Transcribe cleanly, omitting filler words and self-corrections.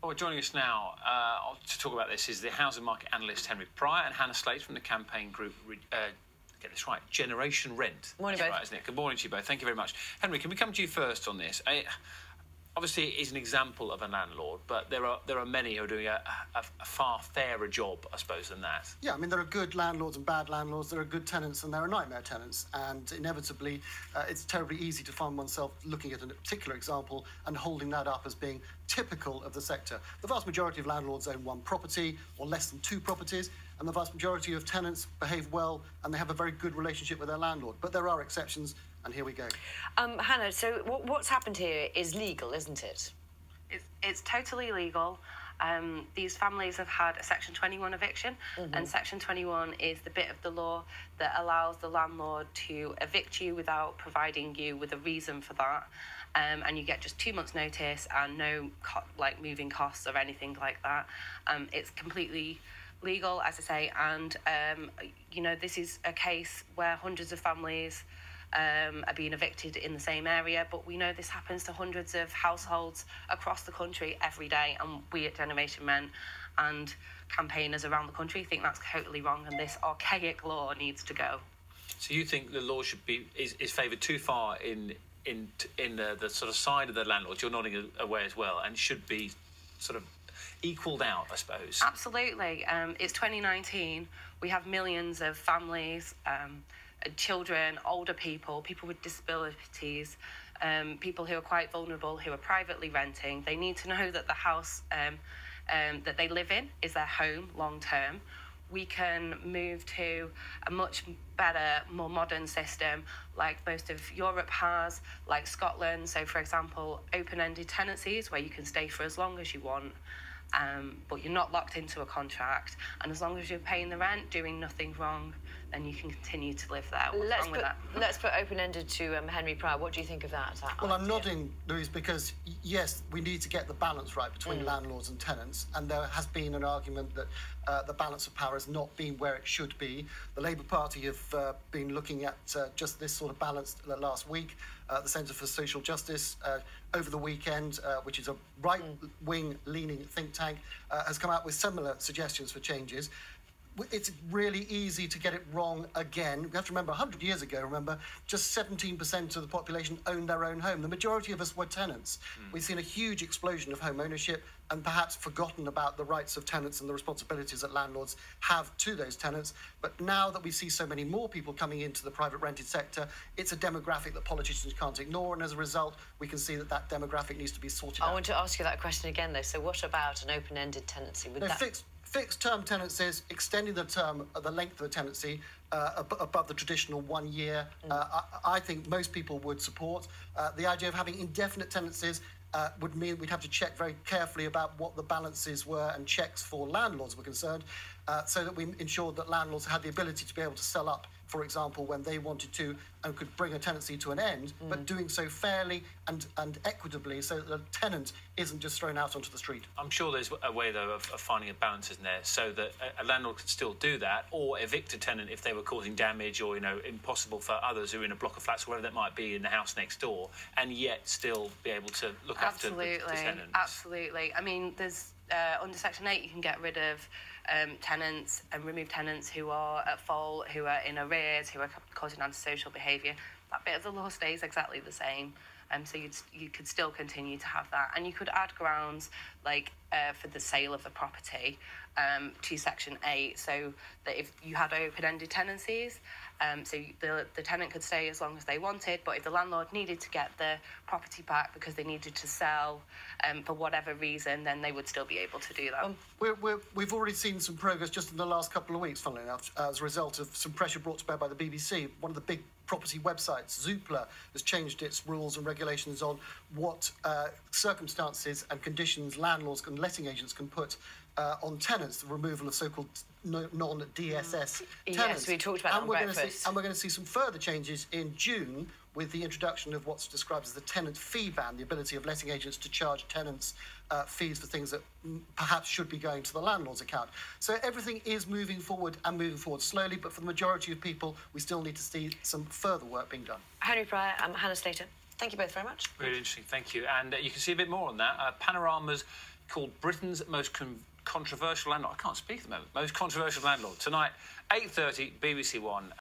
Well, joining us now to talk about this is the housing market analyst Henry Pryor and Hannah Slater from the campaign group, get this right, Generation Rent. Morning, both. Right, isn't it? Good morning to you both. Thank you very much. Henry, can we come to you first on this? Obviously, it is an example of a landlord, but there are many who are doing a far fairer job, I suppose, than that. Yeah, I mean, there are good landlords and bad landlords. There are good tenants and there are nightmare tenants. And inevitably, it's terribly easy to find oneself looking at a particular example and holding that up as being typical of the sector. The vast majority of landlords own one property or less than two properties, and the vast majority of tenants behave well and they have a very good relationship with their landlord. But there are exceptions, and here we go. Hannah, so what's happened here is legal, isn't it? It's totally legal. These families have had a Section 21 eviction, and Section 21 is the bit of the law that allows the landlord to evict you without providing you with a reason for that. And you get just 2 months' notice and no moving costs or anything like that. It's completely legal, as I say, and you know, this is a case where hundreds of families are being evicted in the same area, but we know this happens to hundreds of households across the country every day, and we at Generation Rent and campaigners around the country think that's totally wrong, and this archaic law needs to go. So you think the law should be is favoured too far in the sort of side of the landlords? You're nodding away as well, and should be sort of equalled out, I suppose. Absolutely. It's 2019. We have millions of families, children, older people, people with disabilities, people who are quite vulnerable, who are privately renting. They need to know that the house that they live in is their home long term. We can move to a much better, more modern system like most of Europe has, like Scotland. So, for example, open-ended tenancies where you can stay for as long as you want, but you're not locked into a contract. And as long as you're paying the rent, doing nothing wrong, then you can continue to live there. What's wrong with that? Let's put open-ended to Henry Pryor. What do you think of that? Well, I'm nodding, Louise, because yes, we need to get the balance right between landlords and tenants, and there has been an argument that the balance of power has not been where it should be. The Labour Party have been looking at just this sort of balance last week. The Centre for Social Justice over the weekend, which is a right-wing leaning think tank, has come out with similar suggestions for changes. It's really easy to get it wrong again. We have to remember, 100 years ago, just 17% of the population owned their own home. The majority of us were tenants. We've seen a huge explosion of home ownership and perhaps forgotten about the rights of tenants and the responsibilities that landlords have to those tenants. But now that we see so many more people coming into the private rented sector, it's a demographic that politicians can't ignore, and as a result, we can see that that demographic needs to be sorted out. I want to ask you that question again, though. So what about an open-ended tenancy? Fixed-term tenancies, extending the length of the tenancy above the traditional 1 year, I think most people would support. The idea of having indefinite tenancies would mean we'd have to check very carefully about what the balances were, and checks for landlords were concerned, so that we ensured that landlords had the ability to be able to sell up, for example, when they wanted to, and could bring a tenancy to an end, but doing so fairly and equitably, so that the tenant isn't just thrown out onto the street. I'm sure there's a way, though, of finding a balance, isn't there, so that a landlord could still do that, or evict a tenant if they were causing damage, or, you know, impossible for others who are in a block of flats, or whatever that might be, in the house next door, and yet still be able to look after the tenants. Absolutely. I mean, there's under Section 8, you can get rid of tenants and remove tenants who are at fault, who are in arrears, who are causing antisocial behaviour. That bit of the law stays exactly the same. So you could still continue to have that. And you could add grounds like for the sale of the property to Section 8, so that if you had open-ended tenancies, so the tenant could stay as long as they wanted, but if the landlord needed to get the property back because they needed to sell for whatever reason, then they would still be able to do that. We've already seen some progress just in the last couple of weeks, funnily enough, as a result of some pressure brought to bear by the BBC. One of the big property websites, Zoopla, has changed its rules and regulations on what circumstances and conditions landlords and letting agents can put on tenants, the removal of so-called non-DSS tenants. Yes, we talked about that on breakfast. And we're going to see some further changes in June with the introduction of what's described as the tenant fee ban, the ability of letting agents to charge tenants fees for things that perhaps should be going to the landlord's account. So everything is moving forward, and moving forward slowly, but for the majority of people, we still need to see some further work being done. Henry Pryor, Hannah Slater, thank you both very much. Really interesting, thank you. And you can see a bit more on that. Panorama's called Britain's most controversial landlord. I can't speak at the moment. Most controversial landlord. Tonight, 8:30, BBC One.